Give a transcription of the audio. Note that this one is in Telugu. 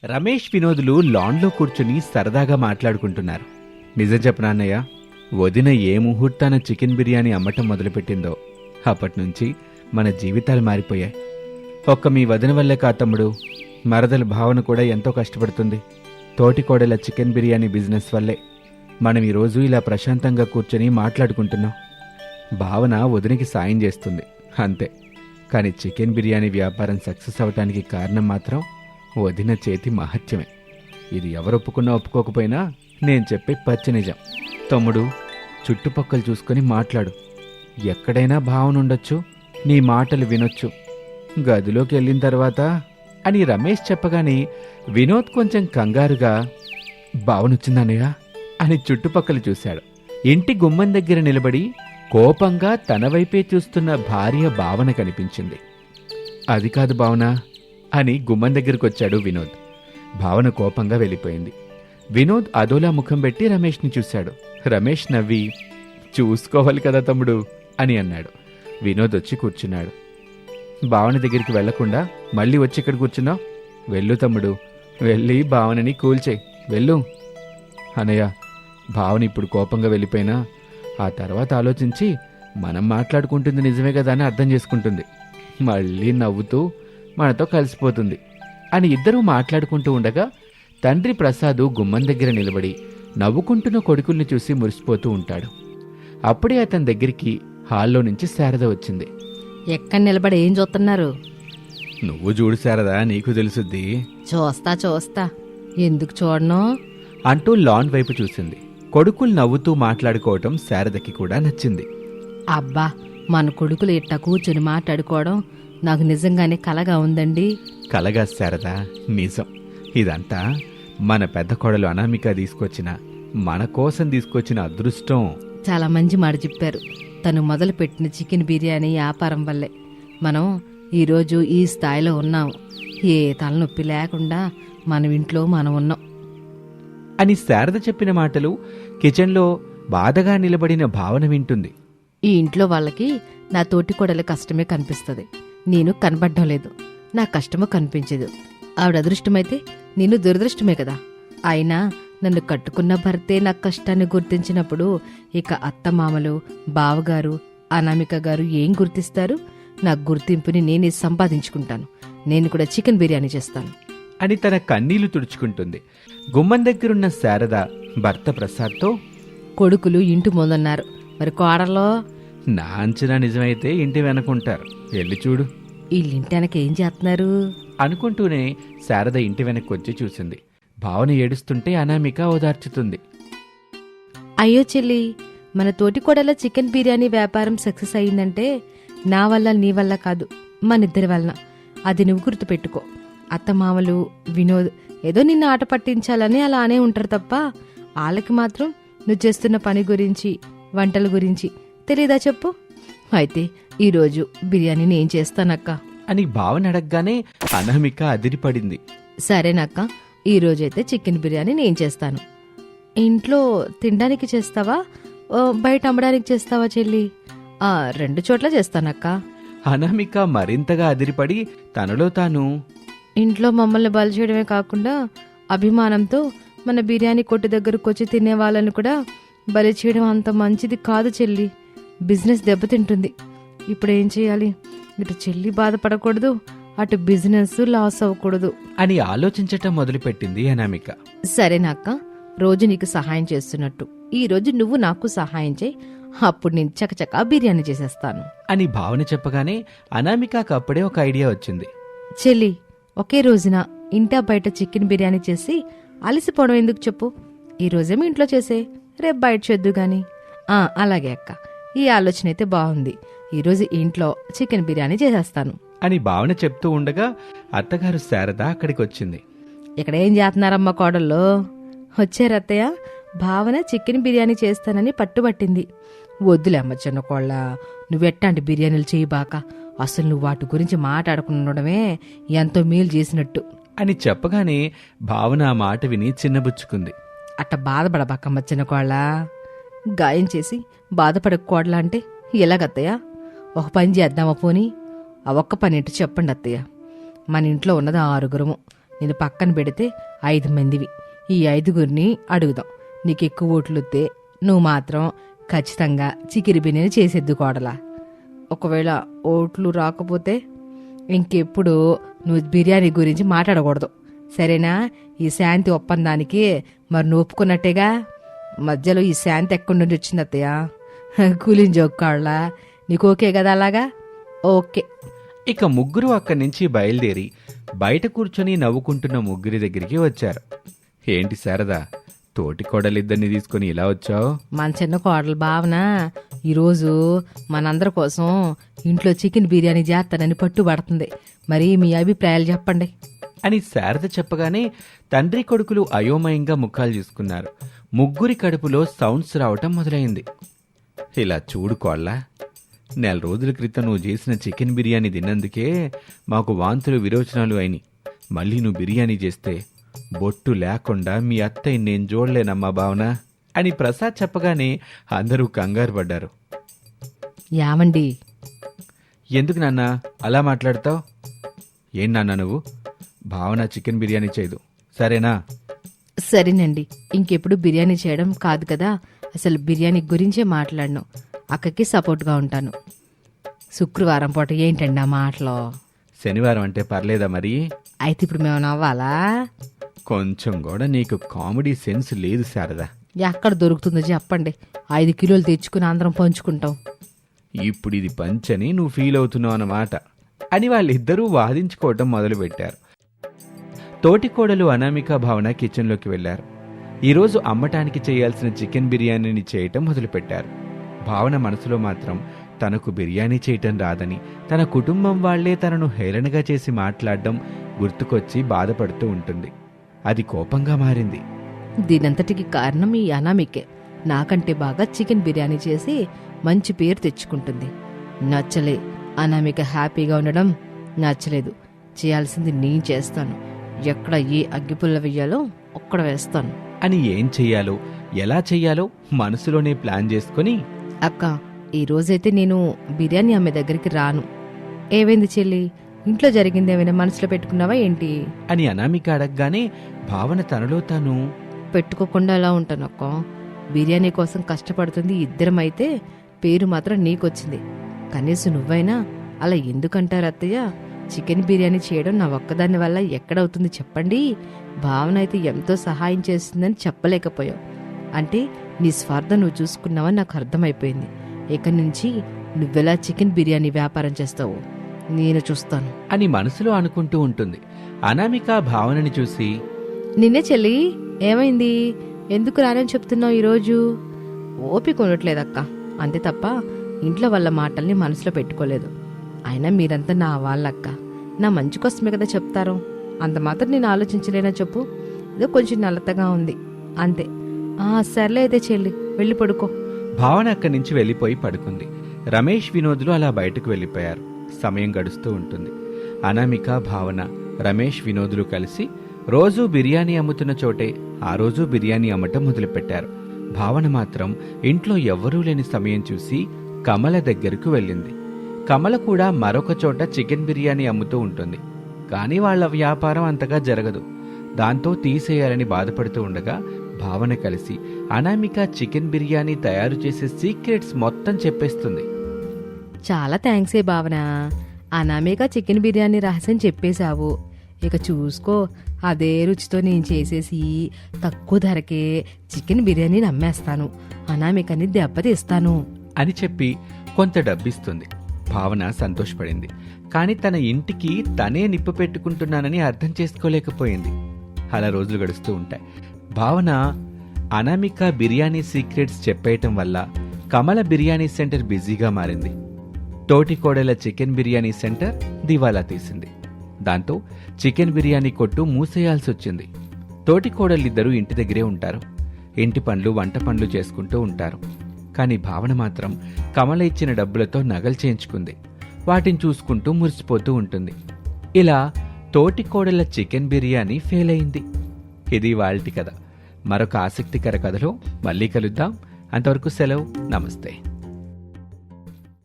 రమేష్ వినోదులు లాన్లో కూర్చుని సరదాగా మాట్లాడుకుంటున్నారు. నిజం చెప్పనా అన్నయ్య, వదిన ఏ ముహూర్తాన చికెన్ బిర్యానీ అమ్మటం మొదలుపెట్టిందో అప్పటినుంచి మన జీవితాలు మారిపోయాయి. ఒక్క మీ వదిన వల్లే కా తమ్ముడు, మరదల భావన కూడా ఎంతో కష్టపడుతుంది. తోటికోడల చికెన్ బిర్యానీ బిజినెస్ వల్లే మనం ఈరోజు ఇలా ప్రశాంతంగా కూర్చొని మాట్లాడుకుంటున్నాం. భావన వదినకి సాయం చేస్తుంది అంతే, కానీ చికెన్ బిర్యానీ వ్యాపారం సక్సెస్ అవటానికి కారణం మాత్రం వదిన చేతి మహత్యమే. ఇది ఎవరు ఒప్పుకున్నా ఒప్పుకోకపోయినా నేను చెప్పే పచ్చి నిజం. తమ్ముడు, చుట్టుపక్కల చూసుకొని మాట్లాడు. ఎక్కడైనా భావన ఉండొచ్చు, నీ మాటలు వినొచ్చు. గదిలోకి వెళ్ళిన తర్వాత అని రమేష్ చెప్పగానే వినోద్ కొంచెం కంగారుగా భావనొచ్చిందన్నయ్య అని చుట్టుపక్కల చూశాడు. ఇంటి గుమ్మం దగ్గర నిలబడి కోపంగా తన వైపే చూస్తున్న భార్య భావన కనిపించింది. అది కాదు భావన అని గుమ్మం దగ్గరకొచ్చాడు వినోద్. భావన కోపంగా వెళ్ళిపోయింది. వినోద్ అదోలా ముఖం పెట్టి రమేష్ని చూశాడు. రమేష్ నవ్వి, చూసుకోవాలి కదా తమ్ముడు అని అన్నాడు. వినోద్ వచ్చి కూర్చున్నాడు. భావన దగ్గరికి వెళ్లకుండా మళ్ళీ వచ్చి ఇక్కడ కూర్చున్నావు? వెళ్ళు తమ్ముడు, వెళ్ళి భావనని కూల్చేయి, వెళ్ళు. అనయ్య, భావన ఇప్పుడు కోపంగా వెళ్ళిపోయినా ఆ తర్వాత ఆలోచించి మనం మాట్లాడుకుంటుంది నిజమే కదా అని అర్థం చేసుకుంటుంది. మళ్ళీ నవ్వుతూ మనతో కలిసిపోతుంది అని ఇద్దరూ మాట్లాడుకుంటూ ఉండగా తండ్రి ప్రసాదు గుమ్మం దగ్గర నిలబడి నవ్వుకుంటున్న కొడుకుల్ని చూసి మురిసిపోతూ ఉంటాడు. అప్పుడే అతని దగ్గరికి హాల్లో నుంచి శారద వచ్చింది. ఎక్కడ నిలబడి ఏం చూస్తున్నారు? నువ్వు చూడు శారదా, నీకు తెలుసుద్ది. చూస్తా ఎందుకు చూడను అంటూ లాన్ వైపు చూసింది. కొడుకులు నవ్వుతూ మాట్లాడుకోవటం శారదకి కూడా నచ్చింది. అబ్బా, మన కొడుకులు ఇట్ట కూర్చుని మాట్లాడుకోవడం నాకు నిజంగానే కలగా ఉందండి. కలగా శారదా, నిజం. ఇదంతా మన పెద్ద కోడలు అనామిక తీసుకొచ్చిన, మన కోసం తీసుకొచ్చిన అదృష్టం. చాలా మంచి మాట చెప్పారు. తను మొదలుపెట్టిన చికెన్ బిర్యానీ వ్యాపారం వల్లే మనం ఈరోజు ఈ స్థాయిలో ఉన్నాం. ఏ తలనొప్పి లేకుండా మనం ఇంట్లో మనం ఉన్నాం అని శారద చెప్పిన మాటలు కిచెన్లో బాధగా నిలబడిన భావన వింటుంది. ఈ ఇంట్లో వాళ్ళకి నా తోటి కోడల కష్టమే కనిపిస్తుంది. నేను కనబడ్డం లేదు, నా కష్టమో కనిపించదు. ఆవిడ అదృష్టమైతే నేను దురదృష్టమే కదా. అయినా నన్ను కట్టుకున్న భర్తే నా కష్టాన్ని గుర్తించినప్పుడు ఇక అత్తమామలు, బావగారు, అనామిక గారు ఏం గుర్తిస్తారు? నా గుర్తింపుని నేనే సంపాదించుకుంటాను. నేను కూడా చికెన్ బిర్యానీ చేస్తాను అని తన కన్నీళ్లు తుడుచుకుంటుంది. గుమ్మం దగ్గరున్న శారద భర్త ప్రసాద్తో, కొడుకులు ఇంటి ముందున్నారు, మరి కోడల్లో? నా అంచనా నిజమైతే ఇంటి వెనకుంటారు, వెళ్ళి చూడు. వీళ్ళింటి వెనక ఏం చేస్తున్నారు అనుకుంటూనే శారద ఇంటి వెనక్కొచ్చి చూసింది. భావన ఏడుస్తుంటే అనామిక ఓదార్చుతుంది. అయ్యో చెల్లి, మన తోటి కోడల చికెన్ బిర్యానీ వ్యాపారం సక్సెస్ అయిందంటే నా వల్ల నీ వల్ల కాదు, మనిద్దరి వలన. అది నువ్వు గుర్తుపెట్టుకో. అత్తమామలు, వినోద్ ఏదో నిన్ను ఆట పట్టించాలని అలానే ఉంటారు తప్ప వాళ్ళకి మాత్రం నువ్వు చేస్తున్న పని గురించి, వంటల గురించి తెలీదా చెప్పు? అయితే ఈరోజు బిర్యానీ నేను చేస్తానక్క అని భావన అడగగానే అనామిక అదిరిపడింది. సరేనక్క, ఈరోజైతే చికెన్ బిర్యానీ నేను చేస్తాను. ఇంట్లో తినడానికి చేస్తావా, బయట అమ్మడానికి చేస్తావా చెల్లి? రెండు చోట్ల చేస్తానక్క. అనామిక మరింతగా అదిరిపడి తనలో తాను, ఇంట్లో మమ్మల్ని బలి చేయడమే కాకుండా అభిమానంతో మన బిర్యానీ కొట్టు దగ్గరకు వచ్చి తినే వాళ్ళని కూడా బలి చేయడం అంత మంచిది కాదు చెల్లి. బిజినెస్ దెబ్బతింటుంది. ఇప్పుడు ఏం చేయాలి? ఇటు చెల్లి బాధపడకూడదు, అటు బిజినెస్ లాస్ అవ్వకూడదు అని ఆలోచించటం మొదలుపెట్టింది అనామిక. సరేనాక్క, రోజు నీకు సహాయం చేస్తున్నట్టు ఈ రోజు నువ్వు నాకు సహాయం చేయి, అప్పుడు నేను చకచకా బిర్యానీ చేసేస్తాను అని భావన చెప్పగానే అనామికకు అప్పుడే ఒక ఐడియా వచ్చింది. చెల్లి, ఒకే రోజున ఇంటా బయట చికెన్ బిర్యానీ చేసి అలసిపోవడం ఎందుకు చెప్పు? ఈ రోజేమో ఇంట్లో చేసే, రేపు బయట చేద్దు గాని. అలాగే అక్క, ఈ ఆలోచన అయితే బాగుంది. ఈరోజు ఇంట్లో చికెన్ బిర్యానీ చేసేస్తాను అని భావన చెప్తూ ఉండగా అత్తగారు శారద అక్కడికొచ్చింది. ఇక్కడ ఏం చేస్తున్నారమ్మా కోడల్లో? వచ్చారత్తయ్య, భావన చికెన్ బిర్యానీ చేస్తానని పట్టుబట్టింది. వద్దులే అమ్మ చిన్న కోళ్ళ, నువ్వెట్టాంటి బిర్యానీలు చేయబాక. అసలు నువ్వు వాటి గురించి మాట్లాడకుండడమే ఎంతో మేలు చేసినట్టు అని చెప్పగానే భావన ఆ మాట విని చిన్నబుచ్చుకుంది. అట్ట బాధపడబాకమ్మ చిన్న కోళ్ళ. గాయం చేసి బాధపడకూడలా అంటే ఎలాగత్తయ్య? ఒక పని చేద్దామా పోనీ? ఆ ఒక్క పని ఏంటో చెప్పండి అత్తయ్య. మన ఇంట్లో ఉన్నది 6గురము. నేను పక్కన పెడితే 5 మందివి. ఈ 5గురిని అడుగుదాం. నీకు ఎక్కువ ఓట్లు వస్తే నువ్వు మాత్రం ఖచ్చితంగా చికెన్ బిర్యానీ చేసేద్దు కోడలా. ఒకవేళ ఓట్లు రాకపోతే ఇంకెప్పుడు నువ్వు బిర్యానీ గురించి మాట్లాడకూడదు, సరేనా? ఈ శాంతి ఒప్పందానికి మరి నువ్వు ఒప్పుకున్నట్టేగా. మధ్యలో ఈ శాంతి ఎక్కడి నుంచి వచ్చింది అత్తయ్య? కూలింగ్ జోక్కాళ్ళ. నీకు ఓకే కదా అలాగా? ఓకే. ఇక ముగ్గురు అక్కడి నుంచి బయలుదేరి బయట కూర్చొని నవ్వుకుంటున్న ముగ్గురి దగ్గరికి వచ్చారు. ఏంటి శారదా, తోటి కోడలిద్దరిని తీసుకుని ఇలా వచ్చావు? మన చిన్న కోడలు భావన ఈరోజు మనందరి కోసం ఇంట్లో చికెన్ బిర్యానీ చేస్తానని పట్టుబడుతుంది. మరి మీ అభిప్రాయాలు చెప్పండి అని శారద చెప్పగానే తండ్రి కొడుకులు అయోమయంగా ముఖాలు చూసుకున్నారు. ముగ్గురి కడుపులో సౌండ్స్ రావటం మొదలైంది. ఇలా చూడు కోళ్ళ, 4 రోజుల క్రితం నువ్వు చేసిన చికెన్ బిర్యానీ తిన్నందుకే మాకు వాంతులు విరోచనాలు అయినాయి. మళ్ళీ నువ్వు బిర్యానీ చేస్తే బొట్టు లేకుండా మీ అత్తయ్య నేను చూడలేనమ్మా భావన అని ప్రసాద్ చెప్పగానే అందరూ కంగారు పడ్డారు. యామండి, ఎందుకు నాన్న అలా మాట్లాడతావు? ఏం నాన్న నువ్వు? భావన చికెన్ బిర్యానీ చేయదు, సరేనా? సరేనండి, ఇంకెప్పుడు బిర్యానీ చేయడం కాదు కదా, అసలు బిర్యానీ గురించే మాట్లాడను. అక్కకి సపోర్ట్గా ఉంటాను. శుక్రవారం పూట ఏంటండి ఆ మాటలో? శనివారం అంటే పర్లేదా మరి? అయితే ఇప్పుడు మేము నవ్వాలా? కొంచెం కూడా నీకు కామెడీ సెన్స్ లేదు శారదా. ఎక్కడ దొరుకుతుందో చెప్పండి, 5 కిలోలు తెచ్చుకుని అందరం పంచుకుంటాం. ఇప్పుడు ఇది పంచని నువ్వు ఫీల్ అవుతున్నావు అన్నమాట అని వాళ్ళిద్దరూ వాదించుకోవటం మొదలుపెట్టారు. తోటికోడలు అనామిక భావన కిచెన్లోకి వెళ్లారు. ఈరోజు అమ్మటానికి చేయాల్సిన చికెన్ బిర్యానీని చేయటం మొదలుపెట్టారు. భావన మనసులో మాత్రం తనకు బిర్యానీ చేయటం రాదని, తన కుటుంబం వాళ్లే తనను హేళనగా చేసి మాట్లాడడం గుర్తుకొచ్చి బాధపడుతూ ఉంటుంది. అది కోపంగా మారింది. దీనంతటికి కారణం ఈ అనామికే. నాకంటే బాగా చికెన్ బిర్యానీ చేసి మంచి పేరు తెచ్చుకుంటుంది. నచ్చలే, అనామిక హ్యాపీగా ఉండడం నచ్చలేదు. చేయాల్సింది నేను చేస్తాను. ఎక్కడ ఏ అగ్గిపుల్ల వెయ్యాలో ఒక్కడ వేస్తాను అని ఏం చెయ్యాలో ఎలా చెయ్యాలో మనసులోనే ప్లాన్ చేసుకుని, అక్క ఈ రోజైతే నేను బిర్యానీ అమ్మే దగ్గరికి రాను. ఏమైంది చెల్లి, ఇంట్లో జరిగింది ఏమైనా మనసులో పెట్టుకున్నావా ఏంటి అని అనామిక అడగగానే భావన తనలో తాను, పెట్టుకోకుండా ఎలా ఉంటాను అక్క? బిర్యానీ కోసం కష్టపడుతుంది ఇద్దరమైతే పేరు మాత్రం నీకొచ్చింది. కనీసం నువ్వైనా అలా ఎందుకంటారు అత్తయ్య? చికెన్ బిర్యానీ చేయడం నా ఒక్కదాని వల్ల ఎక్కడవుతుంది చెప్పండి? భావన అయితే ఎంతో సహాయం చేస్తుందని చెప్పలేకపోయావు. అంటే నీ స్వార్థం నువ్వు చూసుకున్నావని నాకు అర్థమైపోయింది. ఇక నుంచి నువ్వెలా చికెన్ బిర్యానీ వ్యాపారం చేస్తావు నేను చూస్తాను అని మనసులో అనుకుంటూ ఉంటుంది. అనామిక భావనని చూసి, నిన్నే చెల్లి, ఏమైంది? ఎందుకు రానని చెప్తున్నావు ఈరోజు? ఓపిక ఉండట్లేదక్క, అంతే తప్ప ఇంట్లో వాళ్ళ మాటల్ని మనసులో పెట్టుకోలేదు. అయినా మీరంతా నా వాళ్ళక్క, నా మంచి కోసమే కదా చెప్తారు. అంత మాత్రం నేను ఆలోచించలేనా చెప్పు? ఏదో కొంచెం నల్లతగా ఉంది అంతే. సర్లే అయితే చెల్లి, వెళ్ళి పడుకో. భావన అక్కడి నుంచి వెళ్ళిపోయి పడుకుంది. రమేష్ వినోద్లు అలా బయటకు వెళ్ళిపోయారు. సమయం గడుస్తూ ఉంటుంది. అనామిక, భావన, రమేష్, వినోద్లు కలిసి రోజూ బిర్యానీ అమ్ముతున్న చోటే ఆ రోజు బిర్యానీ అమ్మటం మొదలుపెట్టారు. భావన మాత్రం ఇంట్లో ఎవ్వరూ లేని సమయం చూసి కమల దగ్గరకు వెళ్ళింది. కమల కూడా మరొక చోట చికెన్ బిర్యానీ అమ్ముతూ ఉంటుంది. కానీ వాళ్ల వ్యాపారం అంతగా జరగదు. దాంతో తీసేయాలని బాధపడుతూ ఉండగా భావన కలిసి అనామిక చికెన్ బిర్యానీ తయారు చేసే సీక్రెట్స్ మొత్తం చెప్పేస్తుంది. చాలా థ్యాంక్సే భావన, అనామిక చికెన్ బిర్యానీ రహస్యం చెప్పేశావు. ఇక చూసుకో, అదే రుచితో నేను చేసేసి తక్కువ ధరకే చికెన్ బిర్యానీని అమ్మేస్తాను, అనామికని దెబ్బతీస్తాను అని చెప్పి కొంత డబ్బిస్తుంది. భావన సంతోషపడింది. కాని తన ఇంటికి తనే నిప్పు పెట్టుకుంటున్నానని అర్థం చేసుకోలేకపోయింది. అలా రోజులు గడుస్తూ ఉంటాయి. భావన అనామిక బిర్యానీ సీక్రెట్స్ చెప్పేయటం వల్ల కమల బిర్యానీ సెంటర్ బిజీగా మారింది. తోటికోడల చికెన్ బిర్యానీ సెంటర్ దివాలా తీసింది. దాంతో చికెన్ బిర్యానీ కొట్టు మూసేయాల్సొచ్చింది. తోటికోడలిద్దరూ ఇంటి దగ్గరే ఉంటారు. ఇంటి పనులు, వంట పనులు చేసుకుంటూ ఉంటారు. కాని భావన మాత్రం కమల ఇచ్చిన డబ్బులతో నగలు చేయించుకుంది. వాటిని చూసుకుంటూ మురిసిపోతూ ఉంటుంది. ఇలా తోటికోడల చికెన్ బిర్యానీ ఫెయిల్ అయింది. ఇది వాల్టి కథ. మరొక ఆసక్తికర కథలో మళ్ళీ కలుద్దాం. అంతవరకు సెలవు, నమస్తే.